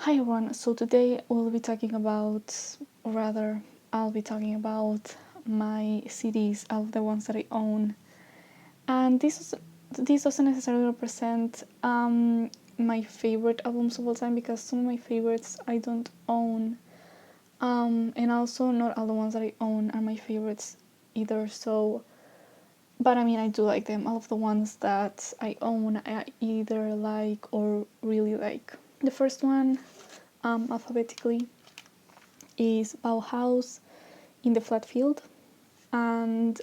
Hi everyone, so today we'll be talking about, or rather, I'll be talking about my CDs, of the ones that I own. And this doesn't necessarily represent my favorite albums of all time, because some of my favorites I don't own. And also not all the ones that I own are my favorites either, so... But I mean, I do like them. All of the ones that I own, I either like or really like. The first one, alphabetically, is Bauhaus in the Flat Field. And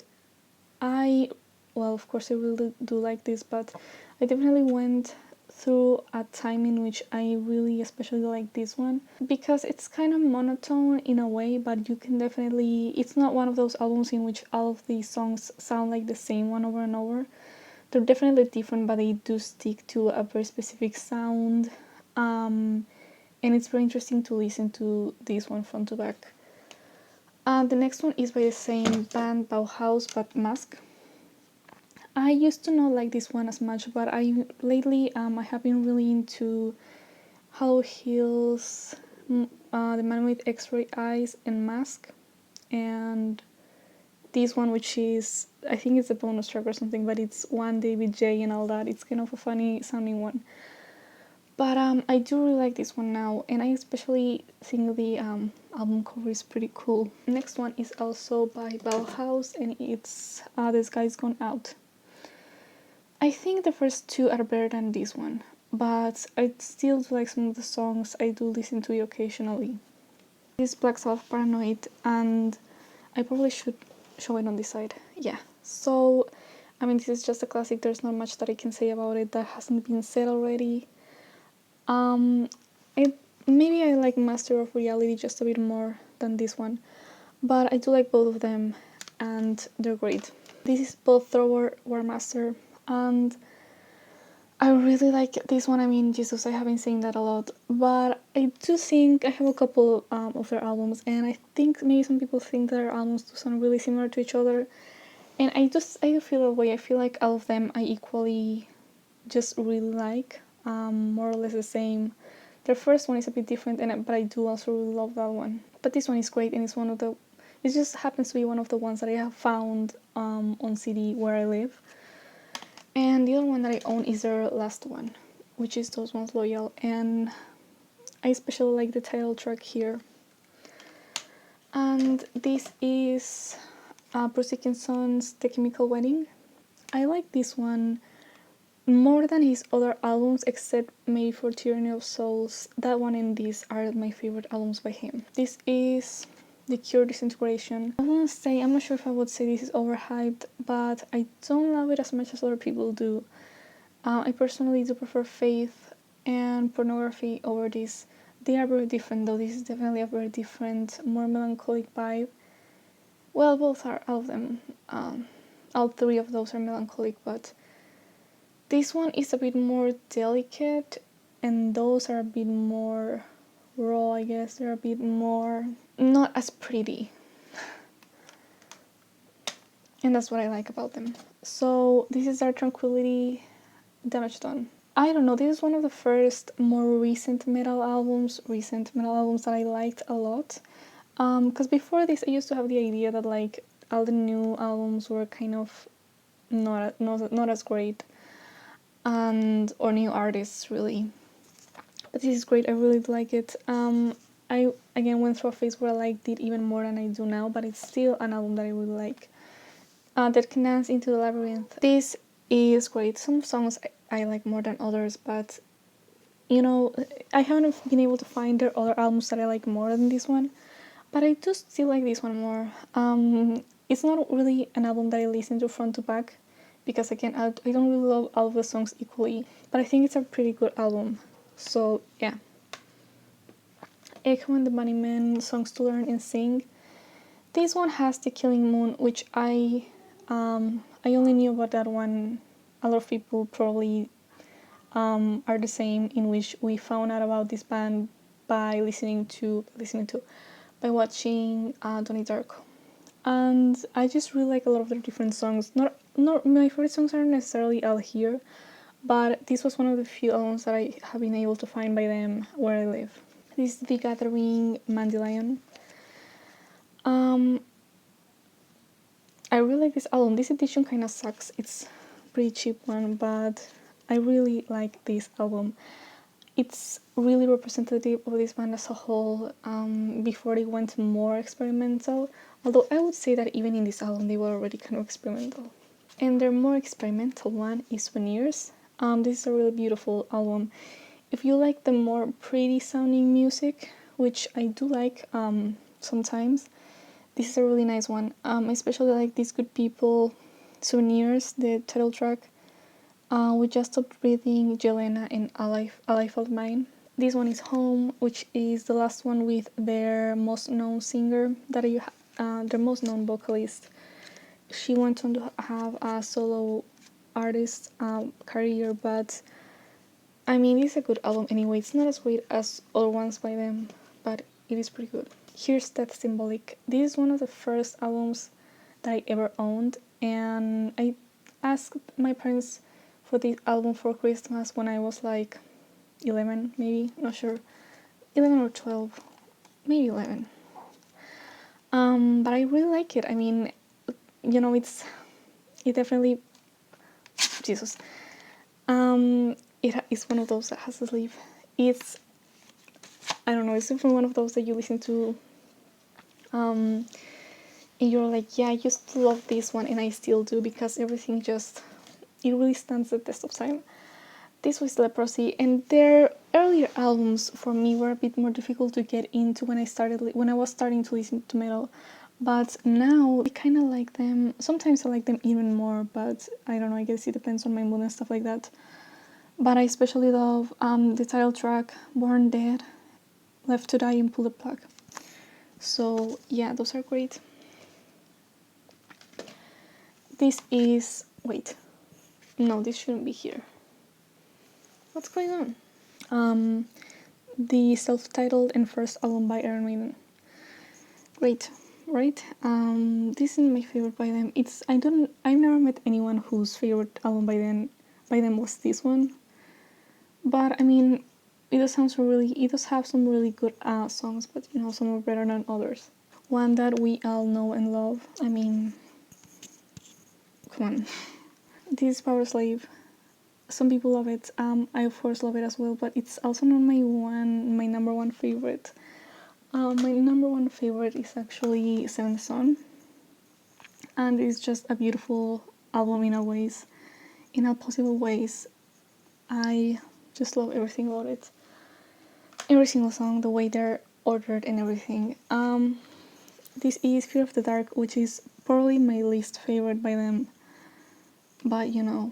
well, of course I really do like this, but I definitely went through a time in which I really especially like this one, because it's kind of monotone in a way, but you can definitely, it's not one of those albums in which all of the songs sound like the same one over and over. They're definitely different, but they do stick to a very specific sound, and it's very interesting to listen to this one front to back. The next one is by the same band, Bauhaus, but Mask. I used to not like this one as much, but lately I have been really into Hollow Hills, The Man with X-Ray Eyes, and Mask. And this one, which is, I think it's a bonus track or something, but it's One David J and all that. It's kind of a funny sounding one. But I do really like this one now, and I especially think the album cover is pretty cool. Next one is also by Bauhaus, and it's The Sky's Gone Out. I think the first two are better than this one, but I still do like some of the songs. I do listen to it occasionally. This is Black Sabbath Paranoid, and I probably should show it on this side. Yeah, so I mean, this is just a classic. There's not much that I can say about it that hasn't been said already. Maybe I like Master of Reality just a bit more than this one, but I do like both of them, and they're great. This is both Thrower War Master, and I really like this one. I mean, Jesus, I have been saying that a lot, but I do think I have a couple of their albums, and I think maybe some people think their albums do sound really similar to each other, and I do feel that way. I feel like all of them I equally just really like, more or less the same. Their first one is a bit different, but I do also really love that one. But this one is great, and it just happens to be one of the ones that I have found on CD where I live. And the other one that I own is their last one, which is Those Ones Loyal, and I especially like the title track here. And this is Bruce Dickinson's The Chemical Wedding. I like this one more than his other albums, except maybe for Tyranny of Souls. That one and this are my favorite albums by him. This is The Cure Disintegration. I want to say, I'm not sure if I would say this is overhyped, but I don't love it as much as other people do. I personally do prefer Faith and Pornography over this. They are very different though. This is definitely a very different, more melancholic vibe. Well, both are, all of them. All three of those are melancholic, but this one is a bit more delicate, and those are a bit more raw, I guess. They're a bit more, not as pretty. And that's what I like about them. So this is our Tranquility, Damage Done. I don't know, this is one of the first more recent metal albums that I liked a lot. Because before this I used to have the idea that like all the new albums were kind of not as great, or new artists really. But this is great, I really like it. I again went through a phase where I liked it even more than I do now, but it's still an album that I really like. That Can Dance Into the Labyrinth. This is great. Some songs I like more than others, but you know, I haven't been able to find their other albums that I like more than this one, but I do still like this one more. It's not really an album that I listen to front to back, because again, I don't really love all of the songs equally, but I think it's a pretty good album. So yeah. Echo and the Bunnymen, Songs to Learn and Sing. This one has The Killing Moon, which I only knew about that one. A lot of people probably are the same, in which we found out about this band by by watching Donnie Darko. And I just really like a lot of their different songs. Not my favorite songs aren't necessarily all here, but this was one of the few albums that I have been able to find by them where I live. This is The Gathering Dandelion. I really like this album. This edition kind of sucks. It's a pretty cheap one, but I really like this album. It's really representative of this band as a whole, before they went more experimental. Although I would say that even in this album they were already kind of experimental. And their more experimental one is Souvenirs. This is a really beautiful album. If you like the more pretty sounding music, which I do like sometimes, this is a really nice one. I especially like These Good People, Souvenirs, the title track. We Just Stopped Breathing, Jelena, and A Life of Mine. This one is Home, which is the last one with their most known singer, their most known vocalist. She went on to have a solo artist career, but I mean, it's a good album anyway. It's not as great as other ones by them, but it is pretty good. Here's Death Symbolic. This is one of the first albums that I ever owned, and I asked my parents for this album for Christmas when I was like 11, maybe, not sure, 11 or 12, maybe 11. But I really like it. I mean, you know, it definitely, Jesus. It is one of those that has to sleeve. It's, I don't know, it's definitely one of those that you listen to, and you're like, yeah, I used to love this one, and I still do, because everything just, it really stands the test of time. This was Leprosy, and their earlier albums for me were a bit more difficult to get into when I was starting to listen to metal. But now I kind of like them. Sometimes I like them even more, but I don't know, I guess it depends on my mood and stuff like that. But I especially love the title track, Born Dead, Left to Die, and Pull the Plug. So yeah, those are great. This is, wait, no, this shouldn't be here. What's going on? The self-titled and first album by Iron Maiden. Great, right? This is my favorite by them. I've never met anyone whose favorite album by them was this one. But I mean, it does have some really good songs, but you know, some are better than others. One that we all know and love. I mean, come on. This is Power Slave. Some people love it. I of course love it as well, but it's also not my number one favorite. My number one favorite is actually Seventh Son, and it's just a beautiful album in all possible ways. I just love everything about it. Every single song, the way they're ordered and everything. This is Fear of the Dark, which is probably my least favorite by them, but you know,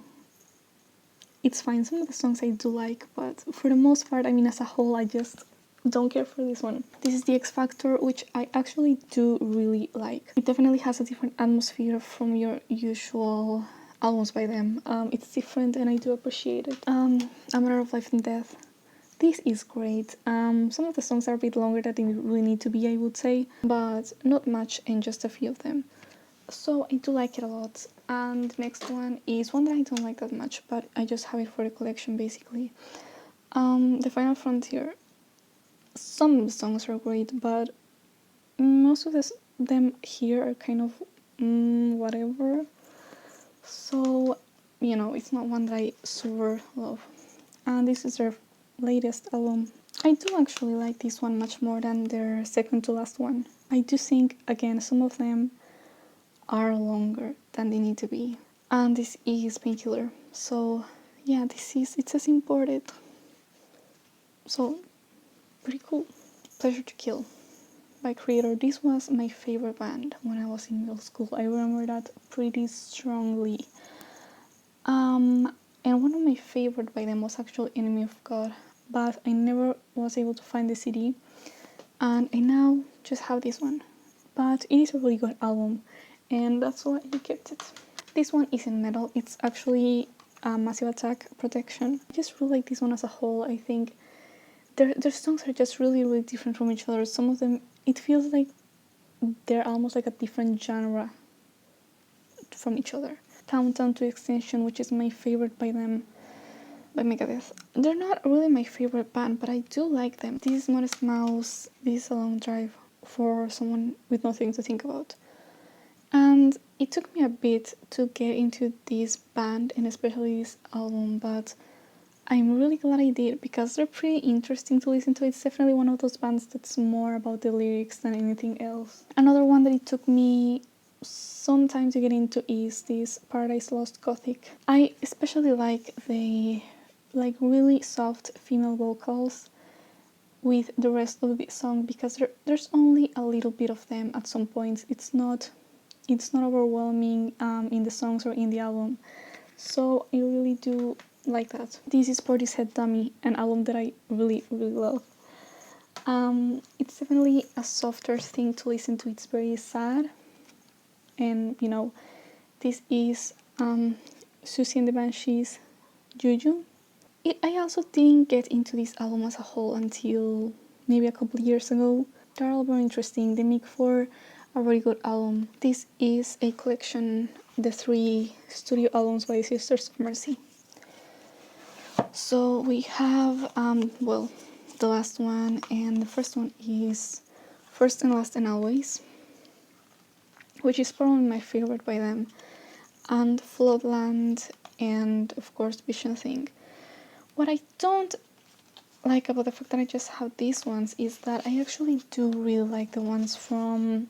it's fine. Some of the songs I do like, but for the most part, I mean, as a whole, I just don't care for this one. This is The X Factor, which I actually do really like. It definitely has a different atmosphere from your usual albums by them. It's different and I do appreciate it. A Matter of Life and Death. This is great. Some of the songs are a bit longer than they really need to be, I would say, but not much and just a few of them. So I do like it a lot. And the next one is one that I don't like that much, but I just have it for the collection basically. The Final Frontier. Some of the songs are great, but most of them here are kind of whatever. So, you know, it's not one that I super love. And this is their latest album. I do actually like this one much more than their second to last one. I do think, again, some of them are longer than they need to be. And this is Painkiller. So, yeah, it says imported. So, pretty cool. Pleasure to Kill by Creator. This was my favorite band when I was in middle school. I remember that pretty strongly. And one of my favorite by them was actually Enemy of God, but I never was able to find the CD, and I now just have this one. But it is a really good album, and that's why I kept it. This one isn't metal, it's actually Massive Attack Protection. I just really like this one as a whole. I think their songs are just really, really different from each other. Some of them, it feels like they're almost like a different genre from each other. Countdown to Extinction, which is my favorite by them. by Megadeth. They're not really my favorite band, but I do like them. This is Modest Mouse, this is a long drive for someone with nothing to think about. And it took me a bit to get into this band and especially this album, but I'm really glad I did because they're pretty interesting to listen to. It's definitely one of those bands that's more about the lyrics than anything else. Another one that it took me some time to get into is this Paradise Lost Gothic. I especially like the really soft female vocals with the rest of the song because there's only a little bit of them at some points. It's not overwhelming in the songs or in the album, so I really do like that. This is Portishead Dummy, an album that I really love. It's definitely a softer thing to listen to. It's very sad, and this is Susie and the Banshees, Juju. I also didn't get into this album as a whole until maybe a couple of years ago. They're all very interesting. They make for a very good album. This is a collection, the 3 studio albums by Sisters of Mercy. So we have, the last one, and the first one is First and Last and Always, which is probably my favorite by them, and Floodland, and of course Vision Thing. What I don't like about the fact that I just have these ones is that I actually do really like the ones from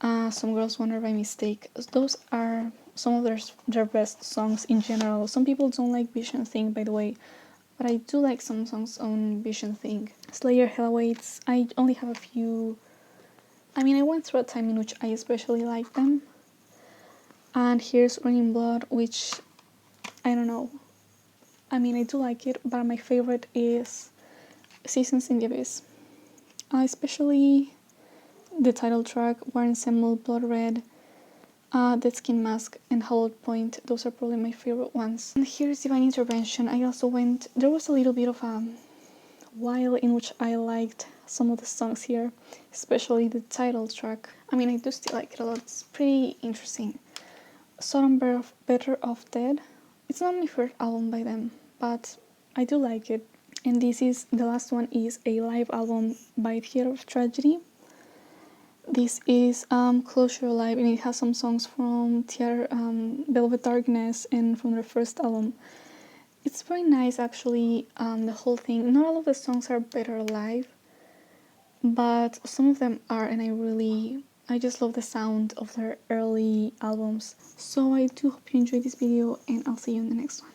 Some Girls Wander by Mistake. Those are some of their best songs in general. Some people don't like Vision Thing, by the way, but I do like some songs on Vision Thing. Slayer, Hell Awaits, I only have a few. I went through a time in which I especially liked them. And here's Raining Blood, which I don't know. I do like it, but my favorite is Seasons in the Abyss. Especially the title track, War Ensemble, Blood Red, Dead Skin Mask, and Hollowed Point. Those are probably my favorite ones. And here's Divine Intervention. There was a little bit of a while in which I liked some of the songs here, especially the title track. I do still like it a lot. It's pretty interesting. Sodom Better Off Dead. It's not my favorite album by them, but I do like it. And the last one is a live album by Theater of Tragedy. This is Closure Live, and it has some songs from Theater, Velvet Darkness, and from their first album. It's very nice, actually, the whole thing. Not all of the songs are better live, but some of them are, and I just love the sound of their early albums. So I do hope you enjoyed this video, and I'll see you in the next one.